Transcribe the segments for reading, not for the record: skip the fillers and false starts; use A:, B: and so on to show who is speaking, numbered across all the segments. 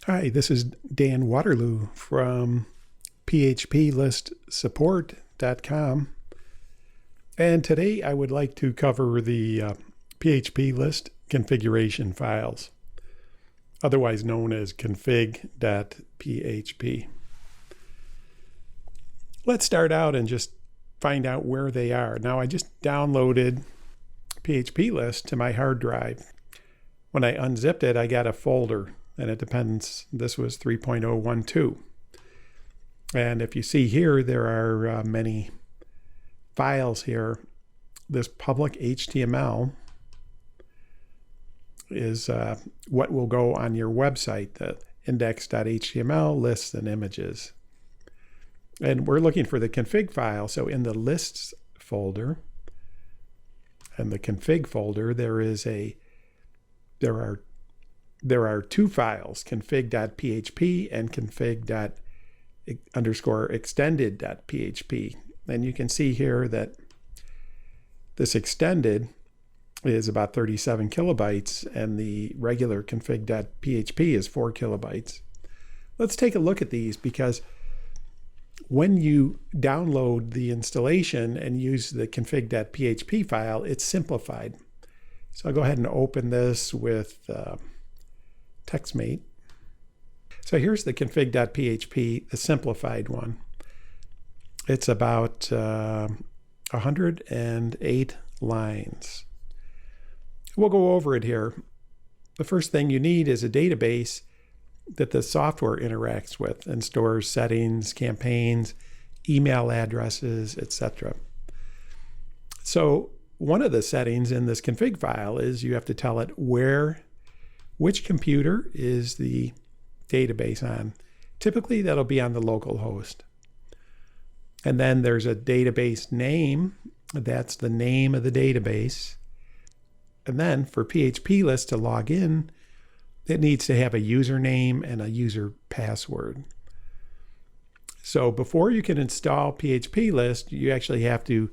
A: Hi, this is Dan Waterloo from phpListSupport.com, and today I would like to cover the PHP list configuration files, otherwise known as config.php. Let's start out and just find out where they are. Now, I just downloaded PHP list to my hard drive. When I unzipped it, I got a folder. And it depends, this was 3.012. And if you see here, there are many files here. This public HTML is what will go on your website, the index.html, lists and images. And we're looking for the config file. So in the lists folder and the config folder, there are two files, config.php and config.extended.php. And you can see here that this extended is about 37 kilobytes and the regular config.php is 4 kilobytes. Let's take a look at these, because when you download the installation and use the config.php file, it's simplified. So I'll go ahead and open this with TextMate. So here's the config.php, the simplified one. It's about 108 lines. We'll go over it here. The first thing you need is a database that the software interacts with and stores settings, campaigns, email addresses, etc. So one of the settings in this config file is you have to tell it which computer is the database on. Typically, that'll be on the local host. And then there's a database name. That's the name of the database. And then for phpList to log in, it needs to have a username and a user password. So before you can install phpList, you actually have to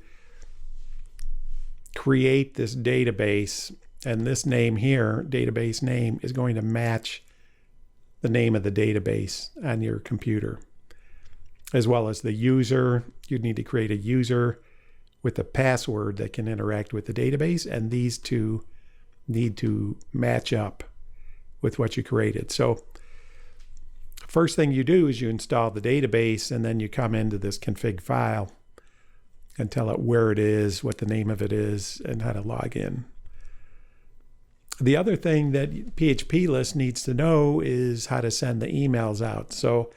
A: create this database. And this name here, database name, is going to match the name of the database on your computer. As well as the user, you need to create a user with a password that can interact with the database, and these two need to match up with what you created. So first thing you do is you install the database, and then you come into this config file and tell it where it is, what the name of it is, and how to log in. The other thing that phpList needs to know is how to send the emails out. So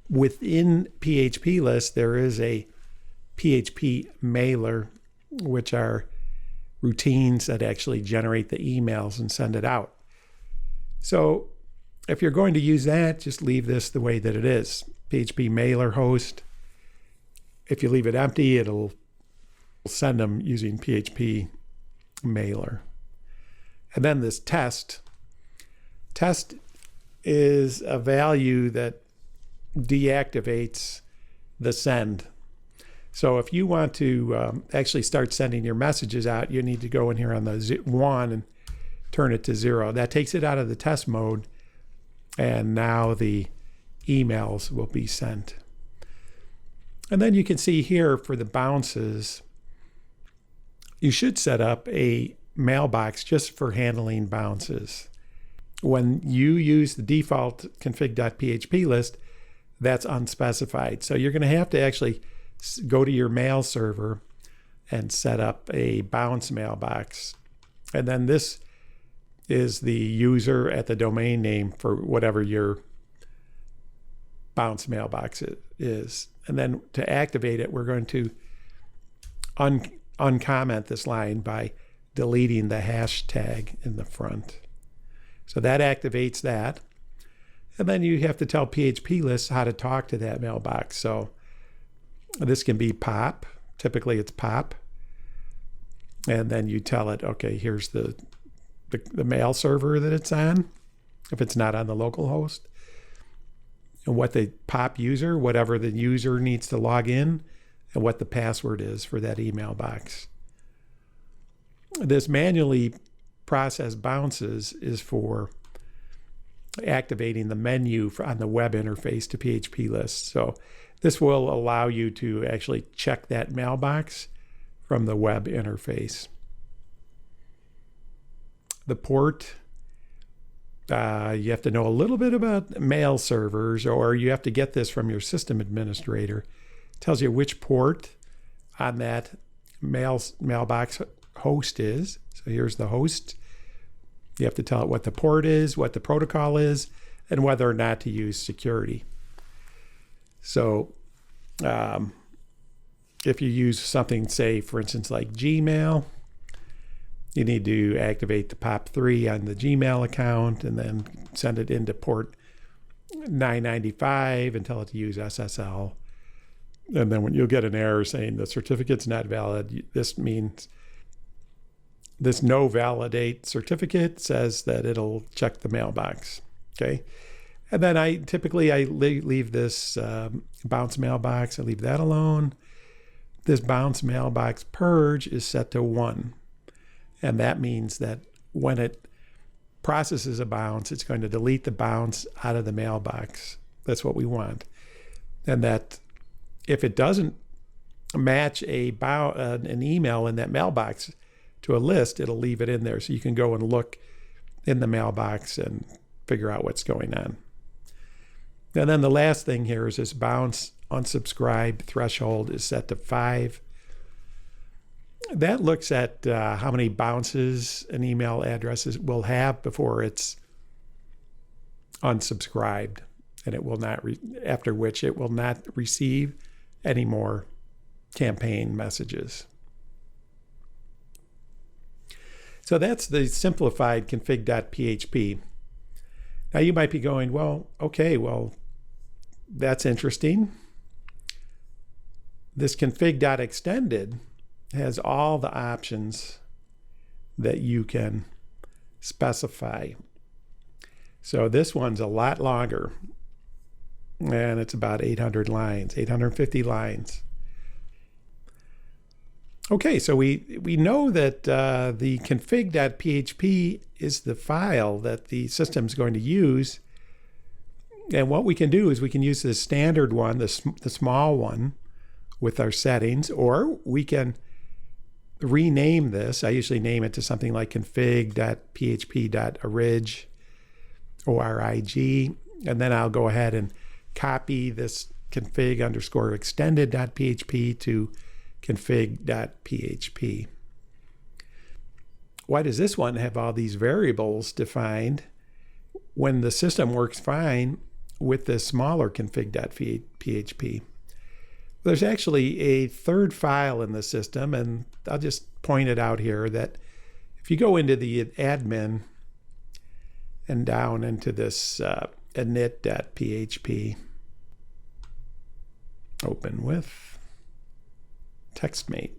A: within phpList, there is a Php Mailer, which are routines that actually generate the emails and send it out. So if you're going to use that, just leave this the way that it is. Php Mailer host. If you leave it empty, it'll send them using Php Mailer. And then this test is a value that deactivates the send. So if you want to actually start sending your messages out, you need to go in here on the 1 and turn it to 0. That takes it out of the test mode, and now the emails will be sent. And then you can see here for the bounces, you should set up a mailbox just for handling bounces. When you use the default config.php list, that's unspecified. So you're going to have to actually go to your mail server and set up a bounce mailbox. And then this is the user at the domain name for whatever your bounce mailbox is. And then to activate it, we're going to uncomment this line by deleting the hashtag in the front. So that activates that. And then you have to tell phpList how to talk to that mailbox. So this can be pop. Typically it's pop. And then you tell it, okay, here's the mail server that it's on, if it's not on the local host. And what the pop user, whatever the user needs to log in, and what the password is for that email box. This manually process bounces is for activating the menu on the web interface to phpList. So this will allow you to actually check that mailbox from the web interface. The port, you have to know a little bit about mail servers, or you have to get this from your system administrator. It tells you which port on that mailbox host is. So here's the host. You have to tell it what the port is, what the protocol is, and whether or not to use security. So if you use something, say, for instance, like Gmail, you need to activate the POP3 on the Gmail account and then send it into port 995 and tell it to use SSL. And then when you'll get an error saying the certificate's not valid, this means this no validate certificate says that it'll check the mailbox. Okay. And then I typically leave this bounce mailbox. I leave that alone. This bounce mailbox purge is set to 1. And that means that when it processes a bounce, it's going to delete the bounce out of the mailbox. That's what we want. And that if it doesn't match an email in that mailbox to a list, it'll leave it in there. So you can go and look in the mailbox and figure out what's going on. And then the last thing here is this bounce unsubscribe threshold is set to 5. That looks at how many bounces an email address will have before it's unsubscribed, and it will not, after which it will not receive any more campaign messages. So that's the simplified config.php. Now you might be going, well, okay, well, that's interesting. This config.extended has all the options that you can specify. So this one's a lot longer, and it's about 800 lines, 850 lines. Okay, so we know that the config.php is the file that the system's going to use. And what we can do is we can use the standard one, the small one, with our settings, or we can rename this. I usually name it to something like config.php.orig, O-R-I-G, and then I'll go ahead and copy this config_extended.php to config.php. Why does this one have all these variables defined when the system works fine with the smaller config.php? There's actually a third file in the system, and I'll just point it out here, that if you go into the admin and down into this init.php, open with TextMate.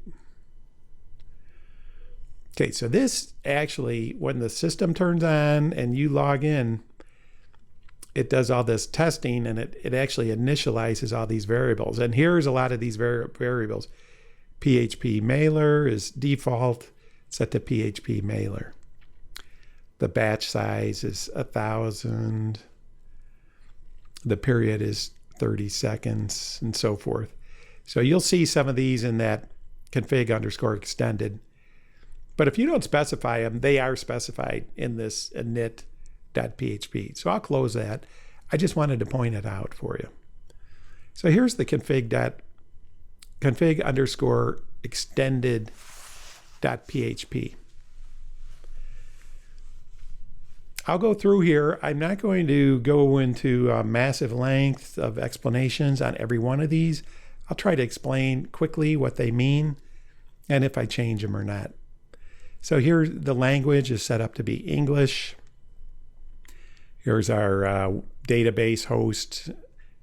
A: Okay, so this actually, when the system turns on and you log in, it does all this testing, and it actually initializes all these variables. And here's a lot of these variables. Php Mailer is default, set to Php Mailer. The batch size is 1,000. The period is 30 seconds, and so forth. So you'll see some of these in that config_extended. But if you don't specify them, they are specified in this init.php. So I'll close that. I just wanted to point it out for you. So here's the config_extended.php. I'll go through here. I'm not going to go into a massive length of explanations on every one of these. I'll try to explain quickly what they mean and if I change them or not. So here, the language is set up to be English. Here's our database host,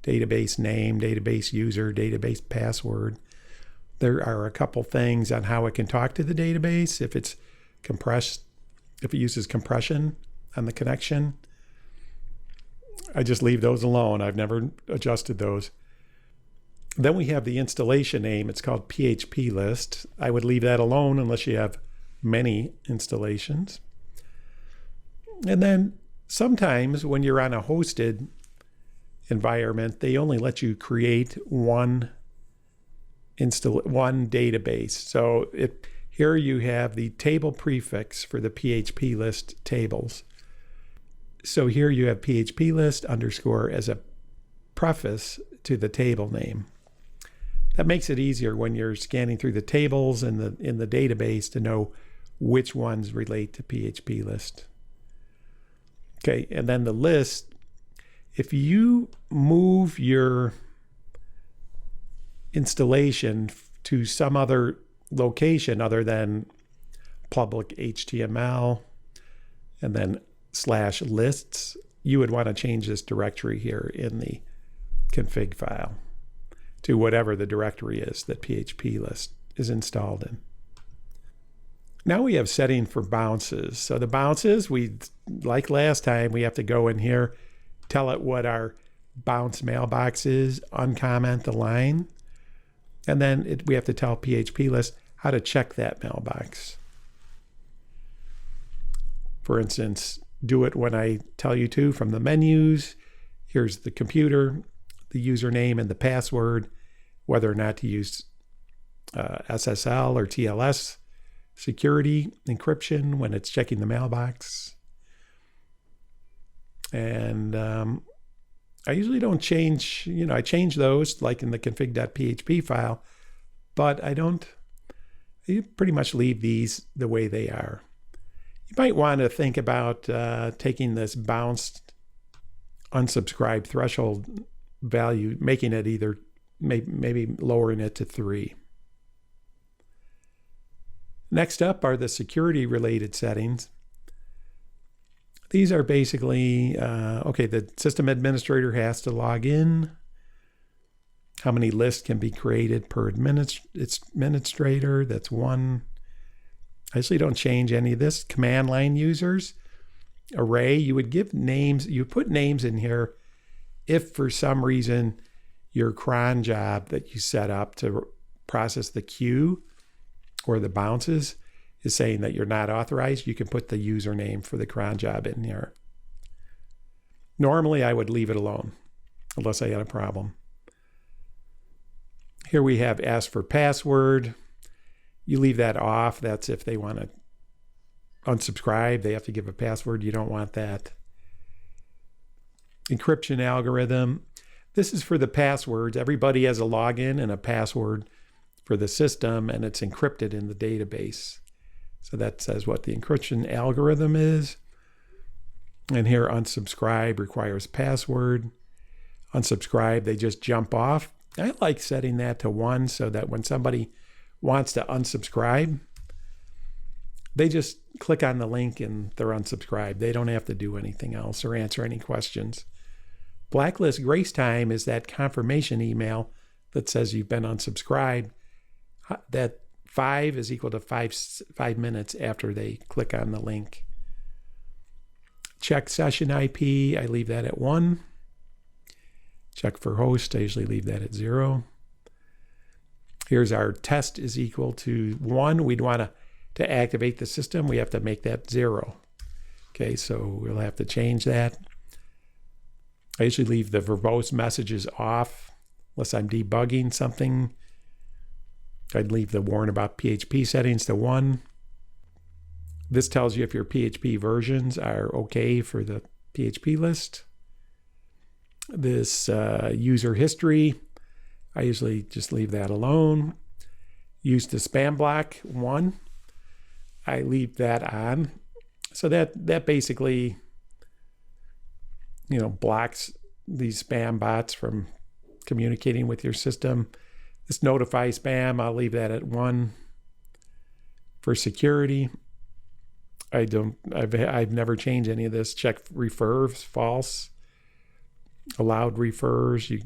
A: database name, database user, database password. There are a couple things on how it can talk to the database. If it's compressed, if it uses compression on the connection, I just leave those alone. I've never adjusted those. Then we have the installation name. It's called phpList. I would leave that alone unless you have many installations. And then Sometimes when you're on a hosted environment, they only let you create one database. So here you have the table prefix for the phpList tables. So here you have phpList _ as a preface to the table name. That makes it easier when you're scanning through the tables in the database to know which ones relate to phpList. Okay, and then the list, if you move your installation to some other location other than public HTML and then /lists, you would want to change this directory here in the config file to whatever the directory is that phpList is installed in. Now we have setting for bounces. So the bounces, like last time, we have to go in here, tell it what our bounce mailbox is, uncomment the line, and then we have to tell phpList how to check that mailbox. For instance, do it when I tell you to from the menus. Here's the computer, the username and the password, whether or not to use SSL or TLS security encryption when it's checking the mailbox. And I usually don't change, I change those like in the config.php file, but you pretty much leave these the way they are. You might want to think about taking this bounced unsubscribe threshold value, making it either, maybe lowering it to 3. Next up are the security related settings. These are basically, the system administrator has to log in. How many lists can be created per administrator? That's 1. I usually don't change any of this. Command line users, array, you would give names, you put names in here if for some reason your cron job that you set up to process the queue or the bounces is saying that you're not authorized, you can put the username for the cron job in here. Normally I would leave it alone unless I had a problem. Here we have ask for password. You leave that off. That's if they want to unsubscribe, they have to give a password. You don't want that. Encryption algorithm. This is for the passwords. Everybody has a login and a password for the system, and it's encrypted in the database. So that says what the encryption algorithm is. And here, unsubscribe requires password. Unsubscribe, they just jump off. I like setting that to 1 so that when somebody wants to unsubscribe, they just click on the link and they're unsubscribed. They don't have to do anything else or answer any questions. Blacklist grace time is that confirmation email that says you've been unsubscribed. That 5 is equal to 5 minutes after they click on the link. Check session IP, I leave that at 1. Check for host, I usually leave that at 0. Here's our test is equal to 1. We'd want to activate the system, we have to make that 0. Okay, so we'll have to change that. I usually leave the verbose messages off unless I'm debugging something. I'd leave the warn about PHP settings to 1. This tells you if your PHP versions are okay for the phpList. This user history, I usually just leave that alone. Use the spam block 1. I leave that on. So that basically, blocks these spam bots from communicating with your system. This notify spam, I'll leave that at 1. For security, I've never changed any of this. Check refers, false. Allowed refers, you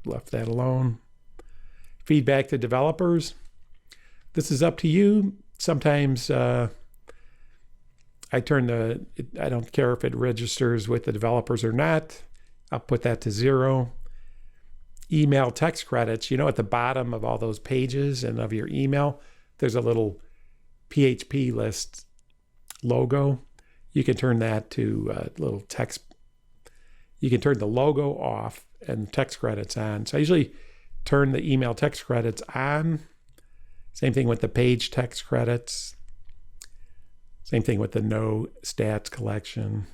A: left that alone. Feedback to developers. This is up to you. Sometimes I don't care if it registers with the developers or not. I'll put that to 0. Email text credits. At the bottom of all those pages and of your email, there's a little phpList logo. you can turn that to little text. You can turn the logo off and text credits on. So I usually turn the email text credits on. Same thing with the page text credits. Same thing with the no stats collection.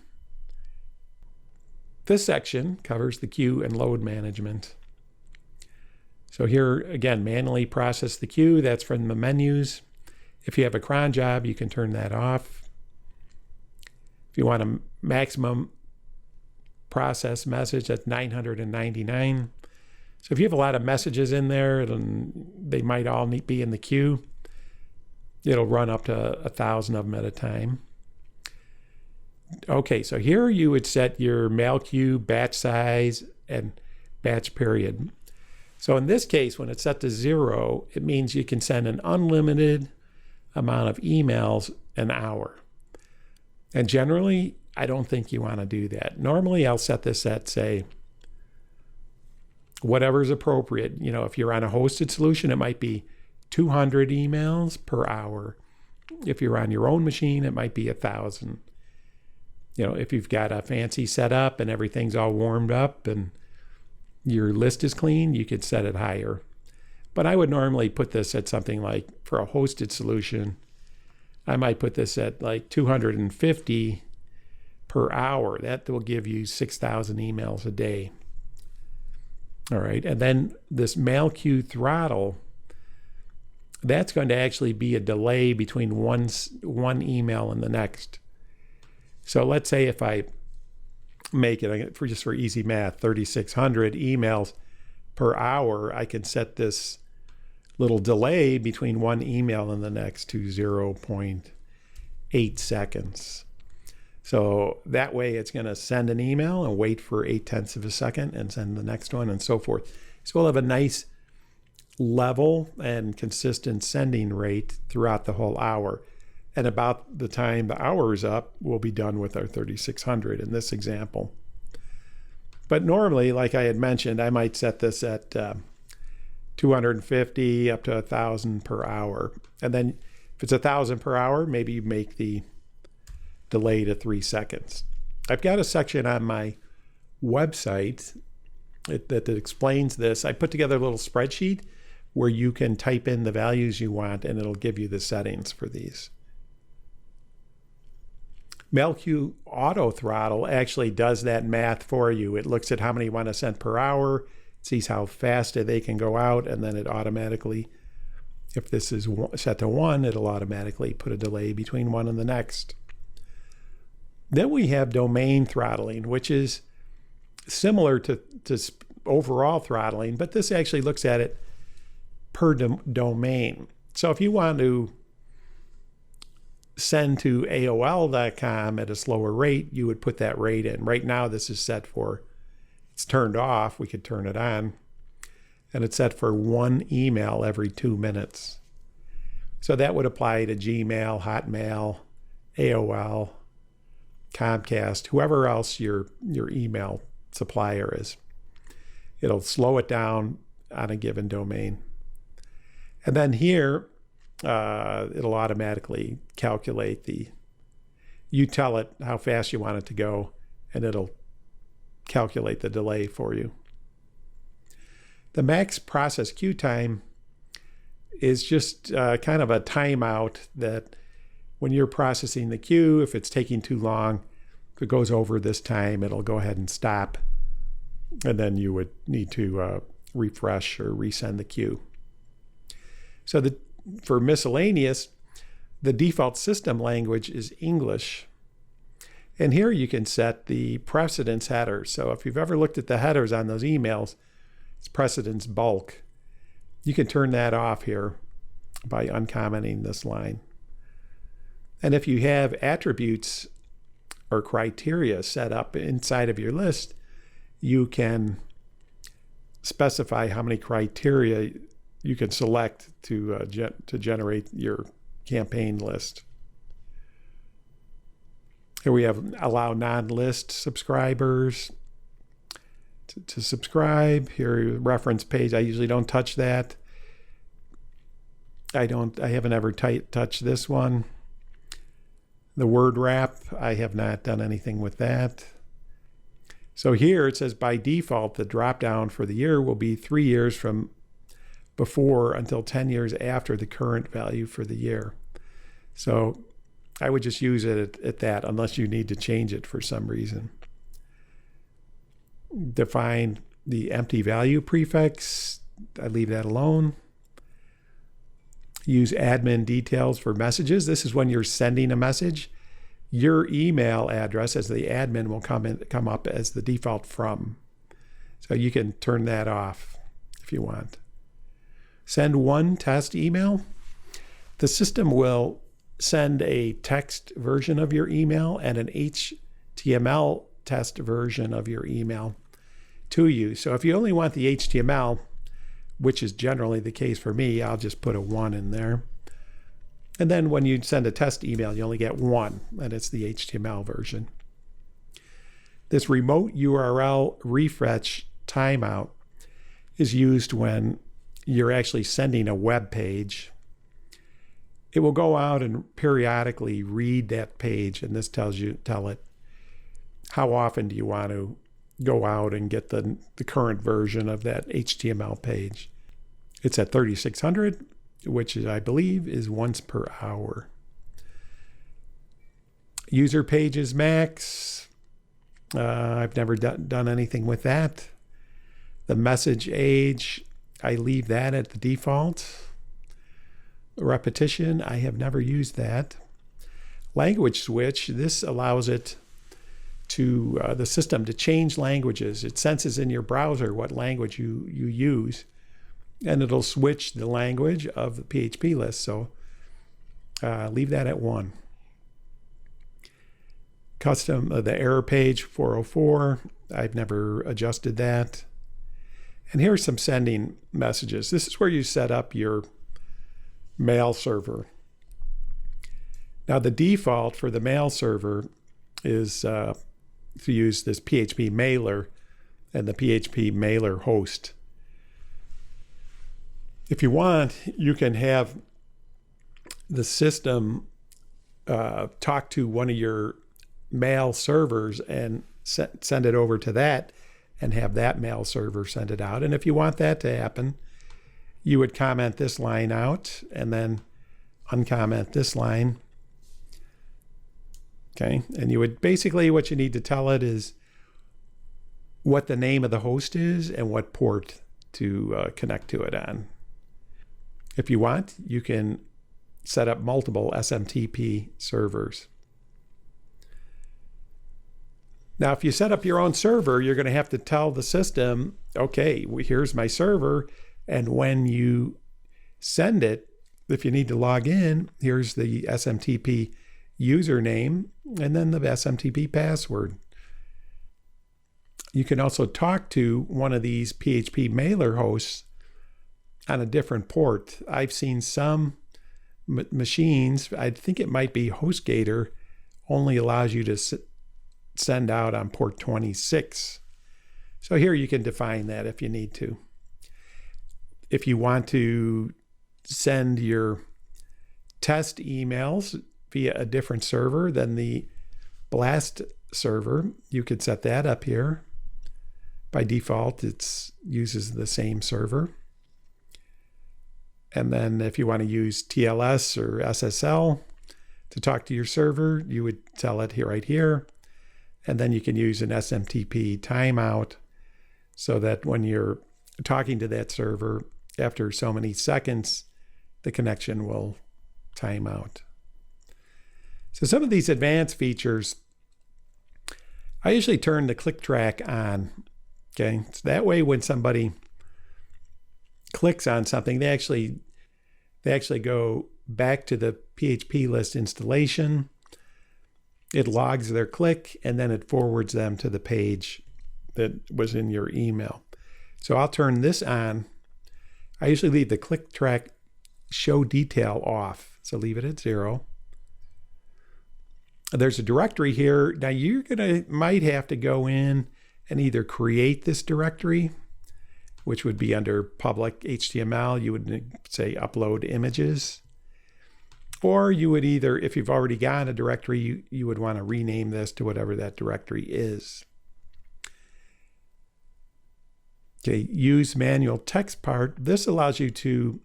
A: This section covers the queue and load management. So here, again, manually process the queue. That's from the menus. If you have a cron job, you can turn that off. If you want a maximum process message, that's 999. So if you have a lot of messages in there, and they might all be in the queue, it'll run up to 1,000 of them at a time. Okay, so here you would set your mail queue, batch size, and batch period. So in this case, when it's set to 0, it means you can send an unlimited amount of emails an hour. And generally, I don't think you want to do that. Normally, I'll set this at, say, whatever's appropriate. You know, if you're on a hosted solution, it might be 200 emails per hour. If you're on your own machine, it might be 1,000. You know, if you've got a fancy setup and everything's all warmed up and your list is clean, you could set it higher. But I would normally put this at something like, for a hosted solution, I might put this at like 250 per hour. That will give you 6,000 emails a day. All right, and then this mail queue throttle, that's going to actually be a delay between one email and the next. So let's say if I make it, for easy math, 3,600 emails per hour, I can set this little delay between one email and the next to 0.8 seconds. So that way it's going to send an email and wait for 0.8 of a second and send the next one and so forth. So we'll have a nice level and consistent sending rate throughout the whole hour. And about the time the hour is up, we'll be done with our 3,600 in this example. But normally, like I had mentioned, I might set this at 250 up to 1,000 per hour. And then if it's 1,000 per hour, maybe you make the delay to 3 seconds. I've got a section on my website that explains this. I put together a little spreadsheet where you can type in the values you want and it'll give you the settings for these. MailQueue Auto Throttle actually does that math for you. It looks at how many you want to send per hour, sees how fast they can go out, and then it automatically, if this is set to 1, it'll automatically put a delay between one and the next. Then we have domain throttling, which is similar to overall throttling, but this actually looks at it per domain. So if you want to send to AOL.com at a slower rate, you would put that rate in. Right now, this is set for, it's turned off. We could turn it on. And it's set for 1 email every 2 minutes. So that would apply to Gmail, Hotmail, AOL, Comcast, whoever else your email supplier is. It'll slow it down on a given domain. And then here, it'll automatically calculate you tell it how fast you want it to go, and it'll calculate the delay for you. The max process queue time is just kind of a timeout that when you're processing the queue, if it's taking too long, if it goes over this time, it'll go ahead and stop. And then you would need to refresh or resend the queue. So for miscellaneous, the default system language is English. And here you can set the precedence header. So if you've ever looked at the headers on those emails, it's precedence bulk. You can turn that off here by uncommenting this line. And if you have attributes or criteria set up inside of your list, you can specify how many criteria you can select to generate your campaign list. Here we have allow non-list subscribers to subscribe. Here, reference page. I usually don't touch that. I haven't ever touched this one. The word wrap, I have not done anything with that. So here it says by default, the drop down for the year will be 3 years from before until 10 years after the current value for the year. So I would just use it at that unless you need to change it for some reason. Define the empty value prefix. I leave that alone. Use admin details for messages. This is when you're sending a message. Your email address as the admin will come up as the default from. So you can turn that off if you want. Send one test email. The system will send a text version of your email and an HTML test version of your email to you. So if you only want the HTML, which is generally the case for me, I'll just put a 1 in there. And then when you send a test email, you only get 1, and it's the HTML version. This remote URL refresh timeout is used when you're actually sending a web page. It will go out and periodically read that page, and this tell it how often do you want to go out and get the current version of that HTML page. It's at 3600, which is, I believe is once per hour. User pages max. I've never done anything with that. The message age, I leave that at the default. Repetition, I have never used that. Language switch, this allows it to the system to change languages. It senses in your browser what language you use, and it'll switch the language of the PHP list. So leave that at 1. Custom, the error page 404, I've never adjusted that. And here's some sending messages. This is where you set up your mail server. Now the default for the mail server is to use this PHP Mailer and the PHP Mailer host. If you want, you can have the system talk to one of your mail servers and send it over to that and have that mail server send it out. And if you want that to happen, you would comment this line out and then uncomment this line. Okay, and you would basically, what you need to tell it is what the name of the host is and what port to connect to it on. If you want, you can set up multiple SMTP servers. Now, if you set up your own server, you're going to have to tell the system, okay, here's my server, and when you send it, if you need to log in, here's the SMTP username and then the SMTP password. You can also talk to one of these PHP Mailer hosts on a different port. I've seen some machines, I think it might be HostGator, only allows you to send out on port 26. So here you can define that if you need to. If you want to send your test emails via a different server than the Blast server, you could set that up here. By default, it uses the same server. And then if you want to use TLS or SSL to talk to your server, you would tell it right here. And then you can use an SMTP timeout so that when you're talking to that server, after so many seconds, the connection will time out. So some of these advanced features, I usually turn the click track on. Okay, so that way when somebody clicks on something, they actually go back to the phpList installation. It logs their click and then it forwards them to the page that was in your email. So I'll turn this on. I usually leave the click track show detail off. So leave it at 0. There's a directory here. Now you're might have to go in and either create this directory, which would be under public HTML. You would say upload images. Or you would either, if you've already got a directory, you would want to rename this to whatever that directory is. Okay, use manual text part. This allows you to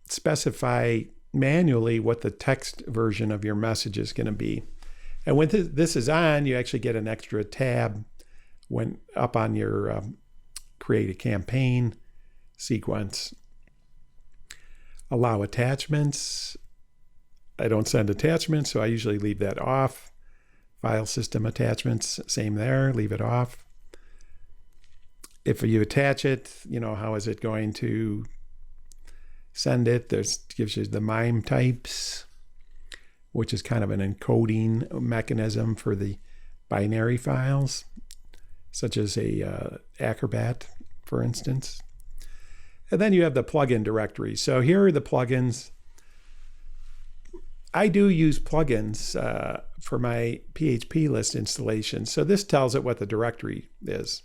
A: specify manually what the text version of your message is going to be. And when this is on, you actually get an extra tab when up on your create a campaign sequence. Allow attachments. I don't send attachments, so I usually leave that off. File system attachments, same there, leave it off. If you attach it, how is it going to send it? Gives you the MIME types, which is kind of an encoding mechanism for the binary files, such as a Acrobat, for instance. And then you have the plugin directory. So here are the plugins. I do use plugins for my phpList installation. So this tells it what the directory is.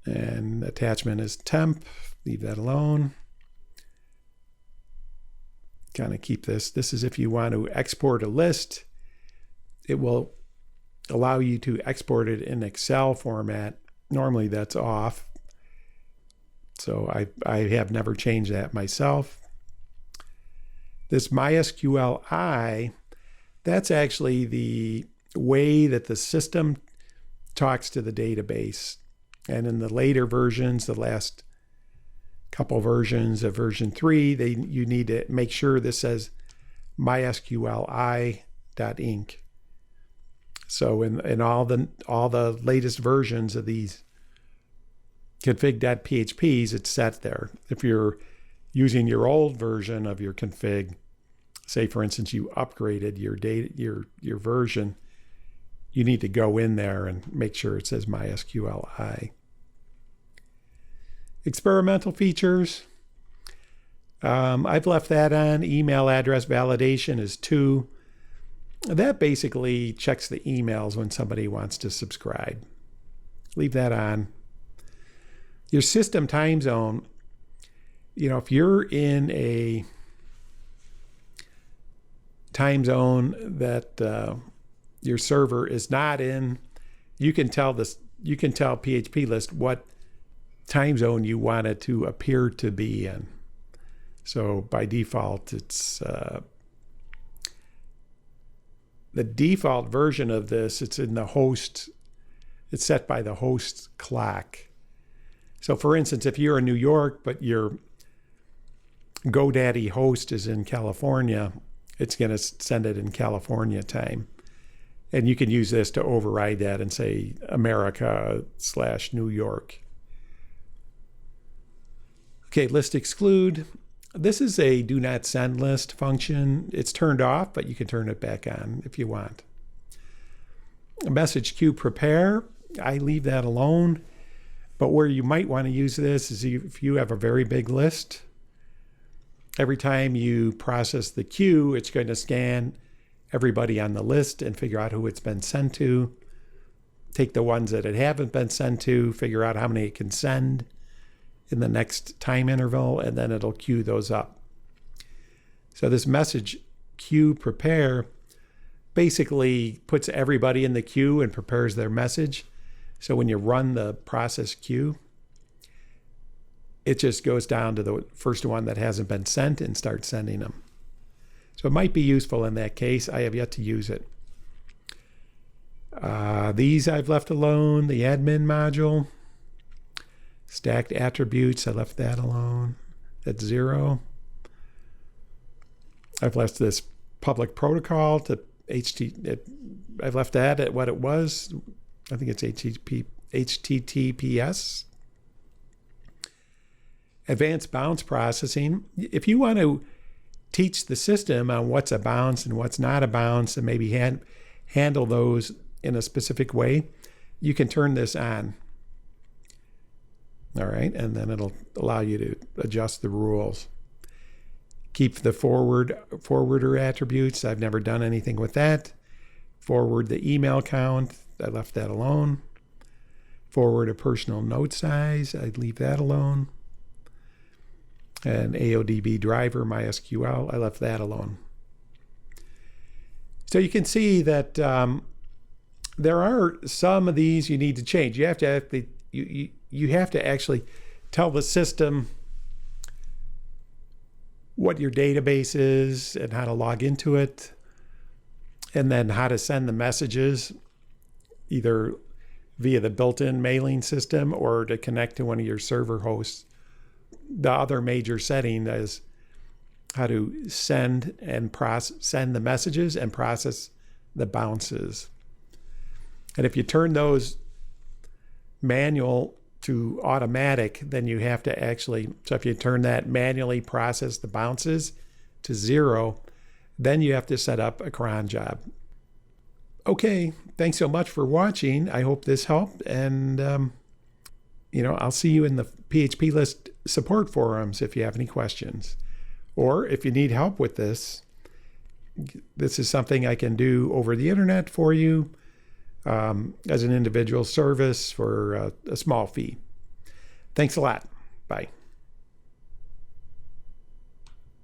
A: And attachment is temp. Leave that alone. Kind of keep this. This is if you want to export a list. It will allow you to export it in Excel format. Normally that's off. So I have never changed that myself. This MySQLi, that's actually the way that the system talks to the database. And in the later versions, the last couple versions of version 3, you need to make sure this says mysqli.inc. So in all the latest versions of these config.phps, it's set there. If you're using your old version of your config, say for instance you upgraded your version, you need to go in there and make sure it says MySQLi. Experimental features. I've left that on. Email address validation is 2. That basically checks the emails when somebody wants to subscribe. Leave that on. Your system time zone, if you're in a time zone that your server is not in, you can tell phpList what time zone you want it to appear to be in. So by default, it's the default version of this. It's in the host. It's set by the host clock. So for instance, if you're in New York, but your GoDaddy host is in California, it's going to send it in California time. And you can use this to override that and say America/New York. Okay, list exclude. This is a do not send list function. It's turned off, but you can turn it back on if you want. Message queue prepare. I leave that alone. But where you might want to use this is if you have a very big list. Every time you process the queue, it's going to scan everybody on the list and figure out who it's been sent to. Take the ones that it haven't been sent to, figure out how many it can send in the next time interval, and then it'll queue those up. So this message queue prepare basically puts everybody in the queue and prepares their message. So when you run the process queue, it just goes down to the first one that hasn't been sent and starts sending them. So it might be useful in that case. I have yet to use it. These I've left alone. The admin module. Stacked attributes, I left that alone. That's 0. I've left this public protocol to I've left that at what it was. I think it's HTTPS. Advanced bounce processing. If you want to teach the system on what's a bounce and what's not a bounce and maybe handle those in a specific way, you can turn this on. All right, and then it'll allow you to adjust the rules. Keep the forwarder attributes. I've never done anything with that. Forward the email count. I left that alone. Forward a personal note size. I'd leave that alone. And AODB driver, MySQL, I left that alone. So you can see that there are some of these you need to change. You have to actually tell the system what your database is and how to log into it, and then how to send the messages either via the built-in mailing system or to connect to one of your server hosts. The other major setting is how to send the messages and process the bounces. And if you turn those manual to automatic, then you have to actually, so if you turn that manually process the bounces to 0, then you have to set up a cron job. Okay, thanks so much for watching. I hope this helped, and I'll see you in the phpList support forums if you have any questions. Or if you need help with this, this is something I can do over the internet for you as an individual service for a small fee. Thanks a lot. Bye.